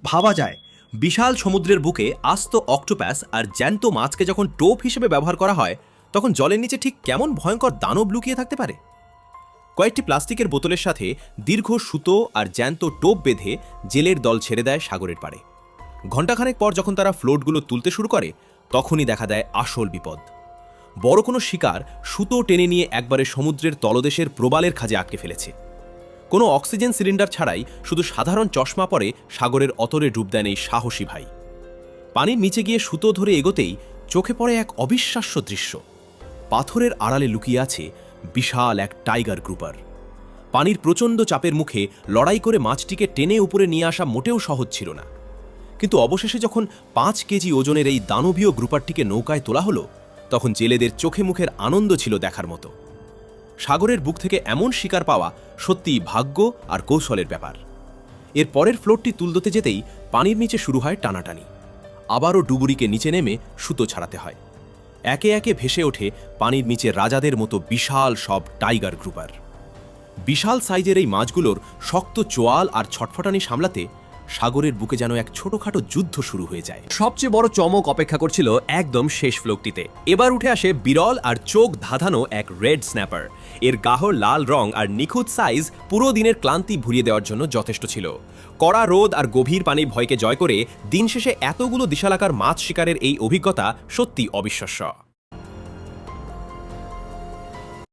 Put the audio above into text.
ভাবা যায় বিশাল সমুদ্রের বুকে আস্ত অক্টোপ্যাস আর জ্যান্ত মাছকে যখন টোপ হিসেবে ব্যবহার করা হয় তখন জলের নিচে ঠিক কেমন ভয়ঙ্কর দানব লুকিয়ে থাকতে পারে। কয়েকটি প্লাস্টিকের বোতলের সাথে দীর্ঘ সুতো আর জ্যান্ত টোপ বেঁধে জেলের দল ছেড়ে দেয় সাগরের পাড়ে। ঘণ্টাখানেক পর যখন তারা ফ্লোটগুলো তুলতে শুরু করে তখনই দেখা দেয় আসল বিপদ। বড় কোনো শিকার সুতো টেনে নিয়ে একবারে সমুদ্রের তলদেশের প্রবালের খাঁজে আটকে ফেলেছে। কোনো অক্সিজেন সিলিন্ডার ছাড়াই শুধু সাধারণ চশমা পরে সাগরের অতরে ডুব দেন এই সাহসী ভাই। পানির নিচে গিয়ে সুতো ধরে এগোতেই চোখে পড়ে এক অবিশ্বাস্য দৃশ্য। পাথরের আড়ালে লুকিয়ে আছে বিশাল এক টাইগার গ্রুপার। পানির প্রচণ্ড চাপের মুখে লড়াই করে মাছটিকে টেনে উপরে নিয়ে আসা মোটেও সহজ ছিল না। কিন্তু অবশেষে যখন 5 কেজি ওজনের এই দানবীয় গ্রুপারটিকে নৌকায় তোলা হলো তখন জেলেদের চোখে মুখের আনন্দ ছিল দেখার মতো। সাগরের বুক থেকে এমন শিকার পাওয়া সত্যিই ভাগ্য আর কৌশলের ব্যাপার। এর পরের ফ্লোটটি তুলতে যেতেই পানির নিচে শুরু হয় টানাটানি। আবারও ডুবুরিকে নিচে নেমে সুতো ছাড়াতে হয়। একে একে ভেসে ওঠে পানির নিচে রাজাদের মতো বিশাল সব টাইগার গ্রুপার। বিশাল সাইজের এই মাছগুলোর শক্ত চোয়াল আর ছটফটানি সামলাতে সাগরের বুকে যেন এক ছোটখাটো যুদ্ধ শুরু হয়ে যায়। সবচেয়ে বড় চমক অপেক্ষা করছিল একদম শেষ ফ্লোকটিতে। এবার উঠে আসে বিরল আর চোখ ধাঁধানো এক রেড স্ন্যাপার। এর গাহর লাল রং আর নিখুঁত সাইজ পুরো দিনের ক্লান্তি ভুলিয়ে দেওয়ার জন্য যথেষ্ট ছিল। কড়া রোদ আর গভীর পানির ভয়কে জয় করে দিন শেষে এতগুলো বিশালাকার মাছ শিকারের এই অভিজ্ঞতা সত্যি অবিশ্বাস্য।